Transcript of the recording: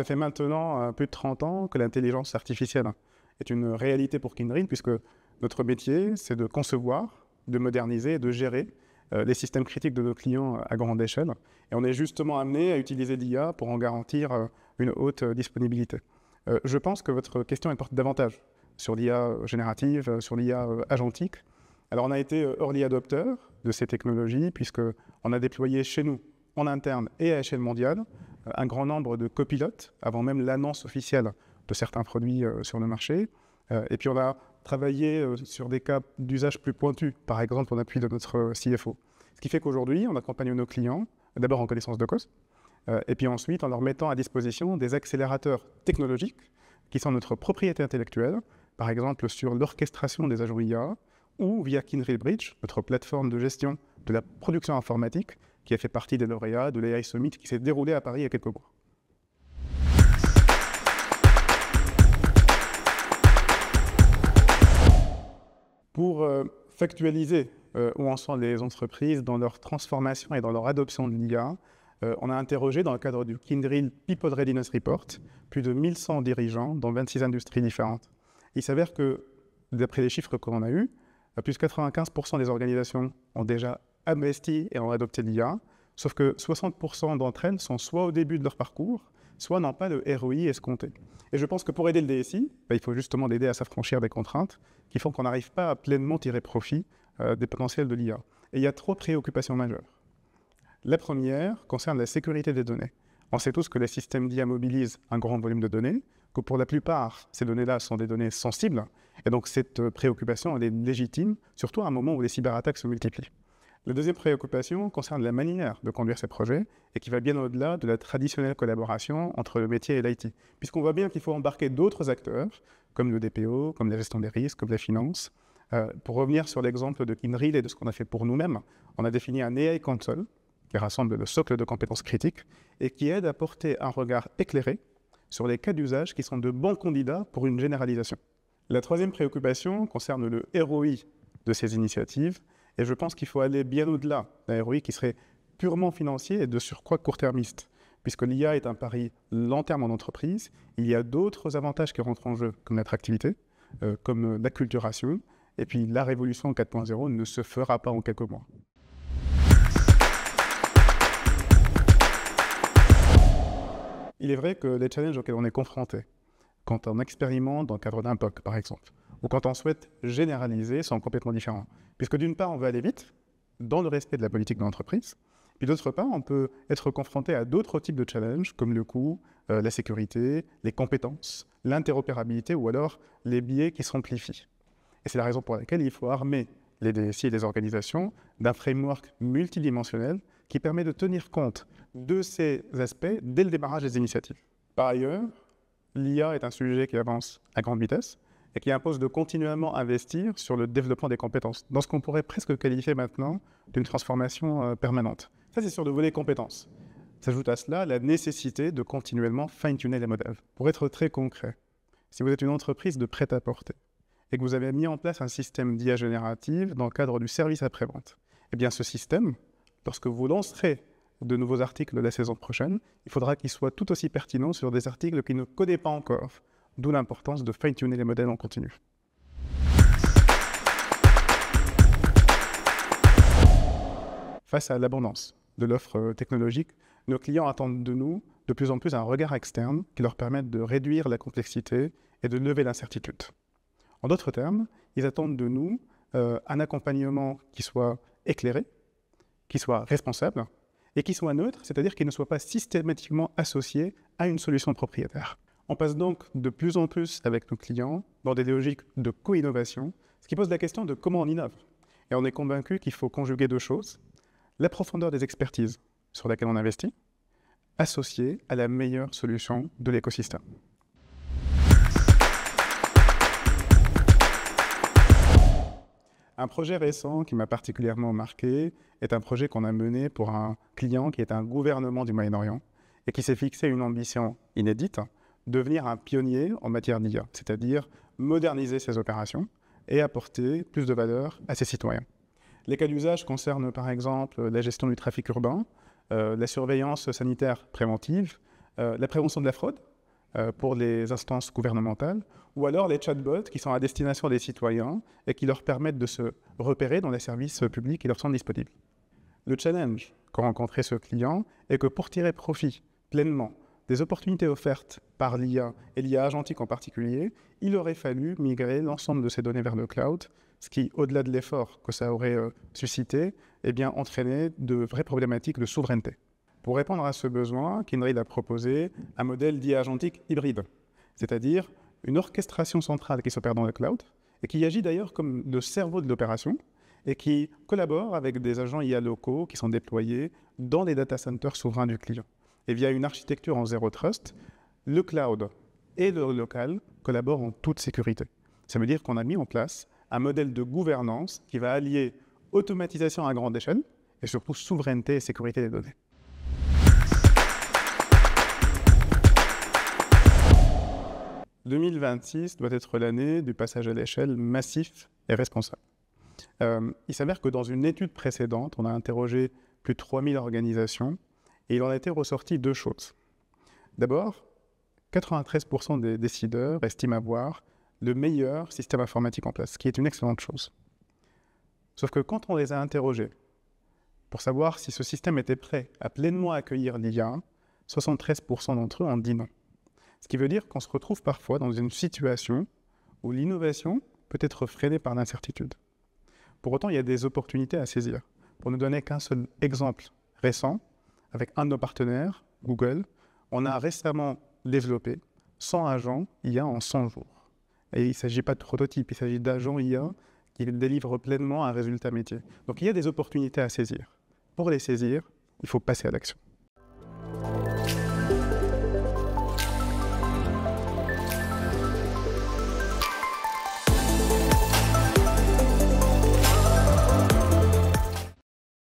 ça fait maintenant plus de 30 ans que l'intelligence artificielle est une réalité pour Kindred, puisque notre métier, c'est de concevoir, de moderniser et de gérer les systèmes critiques de nos clients à grande échelle. Et on est justement amené à utiliser l'IA pour en garantir une haute disponibilité. Je pense que votre question porte davantage sur l'IA générative, sur l'IA agentique. Alors on a été early adopter de ces technologies, puisqu'on a déployé chez nous, en interne et à échelle mondiale, un grand nombre de copilotes, avant même l'annonce officielle de certains produits sur le marché. Et puis on a travaillé sur des cas d'usage plus pointus, par exemple en appui de notre CFO. Ce qui fait qu'aujourd'hui, on accompagne nos clients, d'abord en connaissance de cause, et puis ensuite en leur mettant à disposition des accélérateurs technologiques qui sont notre propriété intellectuelle, par exemple sur l'orchestration des agents IA, ou via Kindred Bridge, notre plateforme de gestion de la production informatique, qui a fait partie des lauréats de l'AI Summit qui s'est déroulé à Paris il y a quelques mois. Pour factualiser où en sont les entreprises dans leur transformation et dans leur adoption de l'IA, on a interrogé dans le cadre du Kindred People Readiness Report plus de 1100 dirigeants dans 26 industries différentes. Il s'avère que, d'après les chiffres qu'on a eus, plus de 95% des organisations ont déjà investi et ont adopté l'IA, sauf que 60% d'entre elles sont soit au début de leur parcours, soit n'ont pas le ROI escompté. Et je pense que pour aider le DSI, il faut justement l'aider à s'affranchir des contraintes qui font qu'on n'arrive pas à pleinement tirer profit des potentiels de l'IA. Et il y a 3 préoccupations majeures. La première concerne la sécurité des données. On sait tous que les systèmes d'IA mobilisent un grand volume de données, que pour la plupart, ces données-là sont des données sensibles, et donc cette préoccupation, elle est légitime, surtout à un moment où les cyberattaques se multiplient. La deuxième préoccupation concerne la manière de conduire ces projets, et qui va bien au-delà de la traditionnelle collaboration entre le métier et l'IT, puisqu'on voit bien qu'il faut embarquer d'autres acteurs, comme le DPO, comme la gestion des risques, comme la finance. Pour revenir sur l'exemple de Kindred et de ce qu'on a fait pour nous-mêmes, on a défini un AI Console, qui rassemble le socle de compétences critiques, et qui aide à porter un regard éclairé sur les cas d'usage qui sont de bons candidats pour une généralisation. La troisième préoccupation concerne le ROI de ces initiatives, et je pense qu'il faut aller bien au-delà d'un ROI qui serait purement financier et de surcroît court-termiste. Puisque l'IA est un pari long terme en entreprise, il y a d'autres avantages qui rentrent en jeu, comme l'attractivité, comme l'acculturation, et puis la révolution 4.0 ne se fera pas en quelques mois. Il est vrai que les challenges auxquels on est confronté, quand on expérimente dans le cadre d'un POC par exemple, ou quand on souhaite généraliser, sont complètement différents. Puisque d'une part, on veut aller vite, dans le respect de la politique de l'entreprise, puis d'autre part, on peut être confronté à d'autres types de challenges, comme le coût, la sécurité, les compétences, l'interopérabilité, ou alors les biais qui s'amplifient. Et c'est la raison pour laquelle il faut armer les DSI et les organisations d'un framework multidimensionnel qui permet de tenir compte de ces aspects dès le démarrage des initiatives. Par ailleurs, l'IA est un sujet qui avance à grande vitesse et qui impose de continuellement investir sur le développement des compétences, dans ce qu'on pourrait presque qualifier maintenant d'une transformation permanente. Ça, c'est sur le volet compétences. S'ajoute à cela la nécessité de continuellement fine-tuner les modèles. Pour être très concret, si vous êtes une entreprise de prêt-à-porter et que vous avez mis en place un système d'IA générative dans le cadre du service après-vente, eh bien ce système, lorsque vous lancerez de nouveaux articles la saison prochaine, il faudra qu'il soit tout aussi pertinent sur des articles qu'il ne connaît pas encore, d'où l'importance de fine-tuner les modèles en continu. Face à l'abondance de l'offre technologique, nos clients attendent de nous de plus en plus un regard externe qui leur permette de réduire la complexité et de lever l'incertitude. En d'autres termes, ils attendent de nous un accompagnement qui soit éclairé, qui soit responsable et qui soit neutre, c'est-à-dire qui ne soit pas systématiquement associé à une solution propriétaire. On passe donc de plus en plus avec nos clients dans des logiques de co-innovation, ce qui pose la question de comment on innove. Et on est convaincu qu'il faut conjuguer 2 choses. La profondeur des expertises sur laquelle on investit, associée à la meilleure solution de l'écosystème. Un projet récent qui m'a particulièrement marqué est un projet qu'on a mené pour un client qui est un gouvernement du Moyen-Orient et qui s'est fixé une ambition inédite, devenir un pionnier en matière d'IA, c'est-à-dire moderniser ses opérations et apporter plus de valeur à ses citoyens. Les cas d'usage concernent par exemple la gestion du trafic urbain, la surveillance sanitaire préventive, la prévention de la fraude, pour les instances gouvernementales, ou alors les chatbots qui sont à destination des citoyens et qui leur permettent de se repérer dans les services publics qui leur sont disponibles. Le challenge qu'ont rencontré ce client est que pour tirer profit pleinement des opportunités offertes par l'IA et l'IA agentique en particulier, il aurait fallu migrer l'ensemble de ces données vers le cloud, ce qui, au-delà de l'effort que ça aurait suscité, eh bien, entraînait de vraies problématiques de souveraineté. Pour répondre à ce besoin, Kyndryl a proposé un modèle d'IA agentique hybride, c'est-à-dire une orchestration centrale qui s'opère dans le cloud et qui agit d'ailleurs comme le cerveau de l'opération et qui collabore avec des agents IA locaux qui sont déployés dans les data centers souverains du client. Et via une architecture en zéro trust, le cloud et le local collaborent en toute sécurité. Ça veut dire qu'on a mis en place un modèle de gouvernance qui va allier automatisation à grande échelle et surtout souveraineté et sécurité des données. « 2026 doit être l'année du passage à l'échelle massif et responsable. Il s'avère que dans une étude précédente, on a interrogé plus de 3000 organisations et il en a été ressorti deux choses. D'abord, 93% des décideurs estiment avoir le meilleur système informatique en place, ce qui est une excellente chose. Sauf que quand on les a interrogés pour savoir si ce système était prêt à pleinement accueillir l'IA, 73% d'entre eux ont dit non. Ce qui veut dire qu'on se retrouve parfois dans une situation où l'innovation peut être freinée par l'incertitude. Pour autant, il y a des opportunités à saisir. Pour ne donner qu'un seul exemple récent, avec un de nos partenaires, Google, on a récemment développé 100 agents IA en 100 jours. Et il ne s'agit pas de prototypes, il s'agit d'agents IA qui délivrent pleinement un résultat métier. Donc il y a des opportunités à saisir. Pour les saisir, il faut passer à l'action.